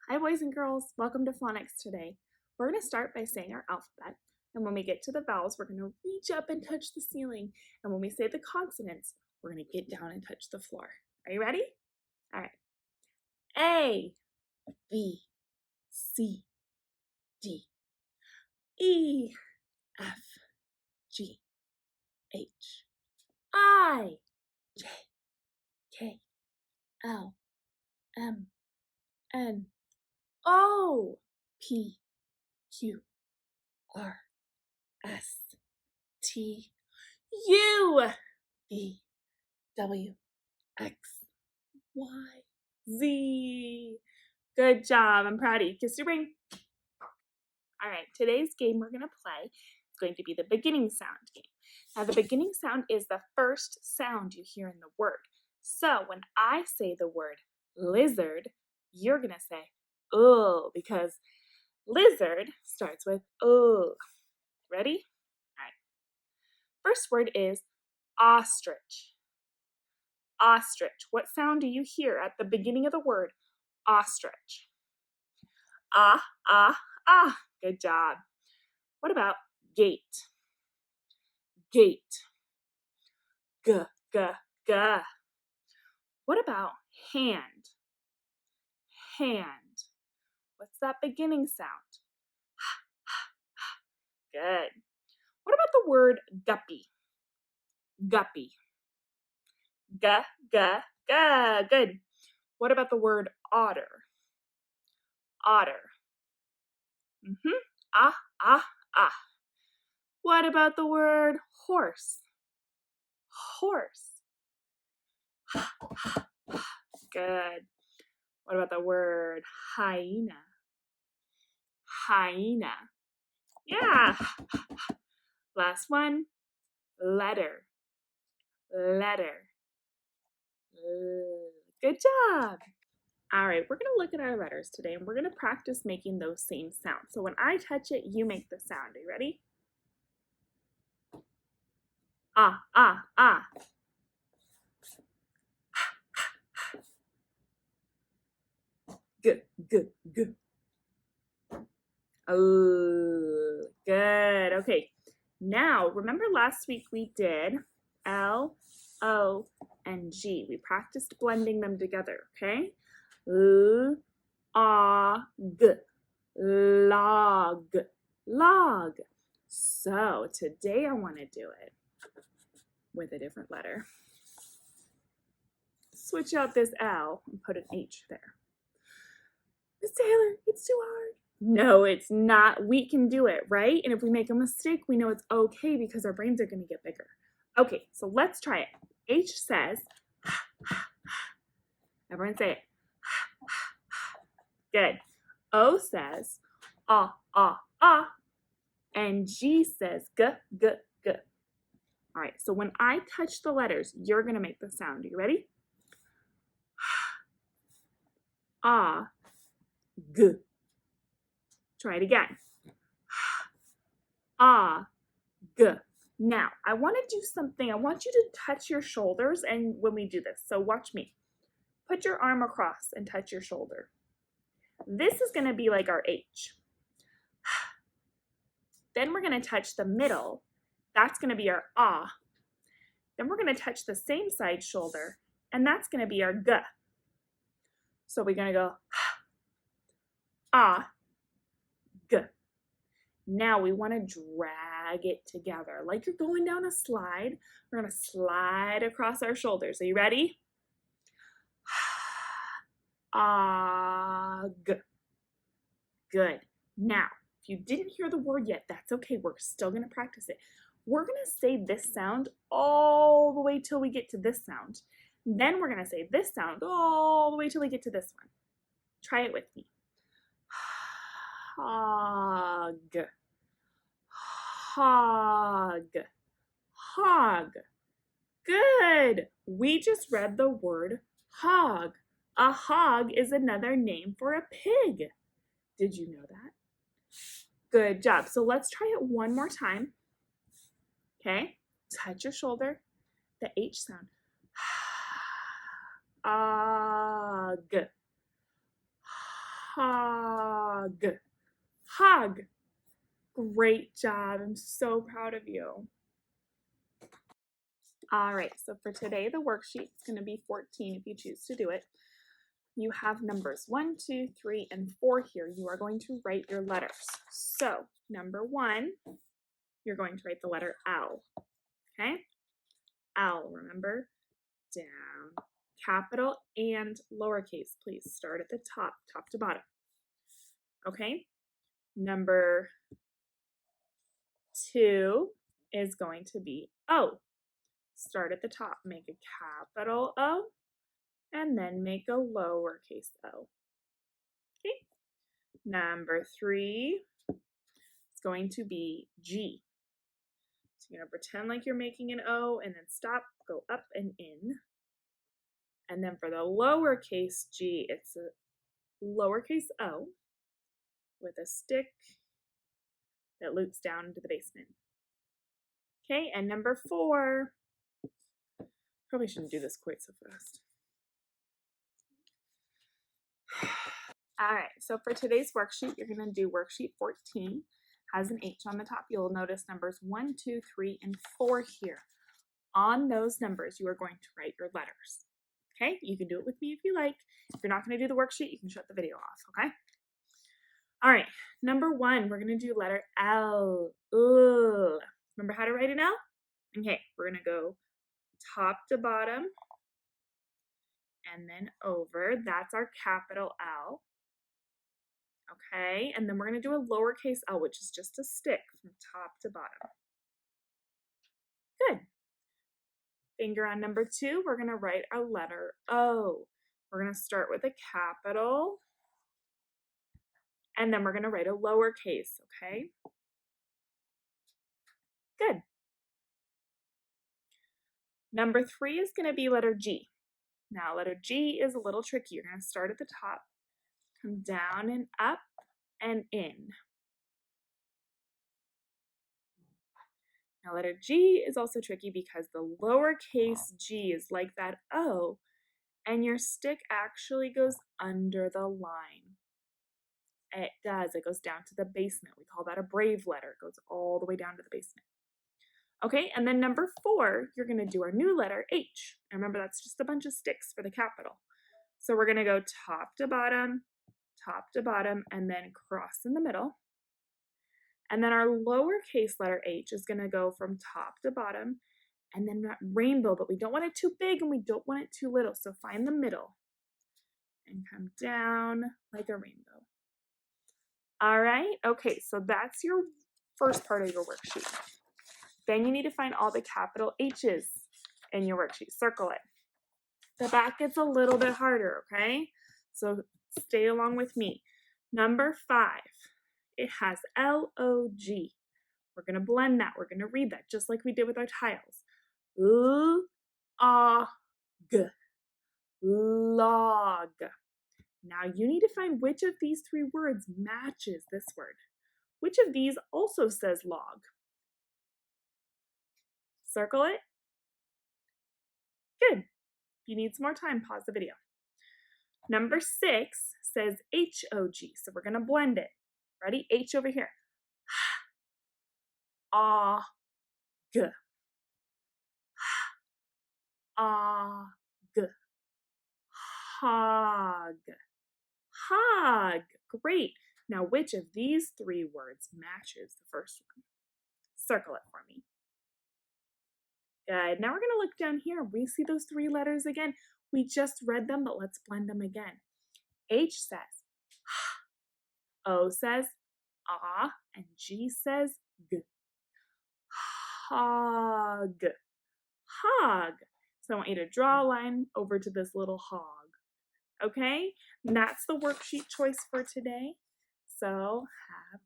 Hi boys and girls, welcome to Phonics today. We're going to start by saying our alphabet, and when we get to the vowels, we're going to reach up and touch the ceiling, and when we say the consonants, we're going to get down and touch the floor. Are you ready? All right. A, B, C, D, E, F, G, H, I, J, K, L, M, N, O, P, Q, R, S, T, U, V, W, X, Y, Z. Good job. I'm proud of you. Kiss your ring. All right, today's game we're going to play is going to be the beginning sound game. Now, the beginning sound is the first sound you hear in the word. So when I say the word lizard, you're going to say, oh, because lizard starts with oh. Ready? All right. First word is ostrich. Ostrich. What sound do you hear at the beginning of the word ostrich? Ah, ah, ah. Good job. What about gate? Gate. G, g, g. What about hand? Hand. What's that beginning sound? Good. What about the word guppy? Guppy. G, g, g. Good. What about the word otter? Otter. Ah, ah, ah. What about the word horse? Horse. Good. What about the word hyena? Hyena. Yeah. Last one. Letter. Letter. Good job. All right, we're going to look at our letters today and we're going to practice making those same sounds. So when I touch it, you make the sound. Are you ready? Ah, ah, ah. G, g, g. Oh, good. Okay. Now, remember last week we did L, O, and G. We practiced blending them together, okay? L, A, G, log, log. So today I want to do it with a different letter. Switch out this L and put an H there. Miss Taylor, it's too hard. No, it's not. We can do it, right? And if we make a mistake, we know it's okay because our brains are going to get bigger. Okay, so let's try it. H says, everyone say it. Good. O says, ah, ah, ah. And G says, g, g, g. All right, so when I touch the letters, you're going to make the sound. Are you ready? Ah, g. Try it again. Ah, g. Now, I want to do something. I want you to touch your shoulders and when we do this. So watch me. Put your arm across and touch your shoulder. This is going to be like our H. Then we're going to touch the middle. That's going to be our ah. Then we're going to touch the same side shoulder, and that's going to be our g. So we're going to go ah, g. Now we want to drag it together. Like you're going down a slide, we're going to slide across our shoulders. Are you ready? Ah, g. Good. Now, if you didn't hear the word yet, that's okay. We're still going to practice it. We're going to say this sound all the way till we get to this sound. Then we're going to say this sound all the way till we get to this one. Try it with me. Hog. Hog. Hog. Good. We just read the word hog. A hog is another name for a pig. Did you know that? Good job. So let's try it one more time. Okay. Touch your shoulder. The H sound. Hog. hog, hog. Great job. I'm so proud of you. All right, so for today, the worksheet is going to be 14 if you choose to do it. You have numbers 1, 2, 3, and 4 here. You are going to write your letters. So, number 1, you're going to write the letter L. Okay? L, remember? Down. Capital and lowercase, please. Start at the top to bottom. Okay? Number 2 is going to be O. Start at the top. Make a capital O and then make a lowercase o. Okay? Number 3 is going to be G. So you're going to pretend like you're making an O and then stop, go up and in. And then for the lowercase g, it's a lowercase o with a stick that loops down into the basement. Okay, and number 4, probably shouldn't do this quite so fast. All right, so for today's worksheet, you're going to do worksheet 14. Has an H on the top. You'll notice numbers 1, 2, 3, and 4 here. On those numbers, you are going to write your letters. Okay, you can do it with me if you like. If you're not going to do the worksheet, you can shut the video off, okay? All right, number 1, we're going to do letter L. Ugh. Remember how to write an L? Okay, we're going to go top to bottom and then over. That's our capital L. Okay, and then we're going to do a lowercase l, which is just a stick from top to bottom. Good. Finger on number 2, we're going to write a letter O. We're going to start with a capital, and then we're going to write a lowercase, okay? Good. Number 3 is going to be letter G. Now, letter G is a little tricky. You're going to start at the top, come down and up and in. Now, letter G is also tricky because the lowercase g is like that O, and your stick actually goes under the line. It does. It goes down to the basement. We call that a brave letter. It goes all the way down to the basement. Okay, and then number 4, you're going to do our new letter H. And remember, that's just a bunch of sticks for the capital. So we're going to go top to bottom, and then cross in the middle. And then our lowercase letter H is going to go from top to bottom, and then that rainbow, but we don't want it too big and we don't want it too little. So find the middle and come down like a rainbow. All right, okay, so that's your first part of your worksheet. Then you need to find all the capital H's in your worksheet. Circle it. The back gets a little bit harder, okay? So stay along with me. Number 5, it has L-O-G. We're going to blend that. We're going to read that just like we did with our tiles. L-O-G. Log. Now you need to find which of these 3 words matches this word. Which of these also says log? Circle it. Good. If you need some more time, pause the video. Number 6 says H-O-G, so we're going to blend it. Ready? H over here. A-G. A-G. Hog. Hog. Great. Now, which of these 3 words matches the first one? Circle it for me. Good. Now we're going to look down here. We see those 3 letters again. We just read them, but let's blend them again. H says O says ah, and G says g. Hog. Hog. So I want you to draw a line over to this little hog. Okay? And that's the worksheet choice for today. So have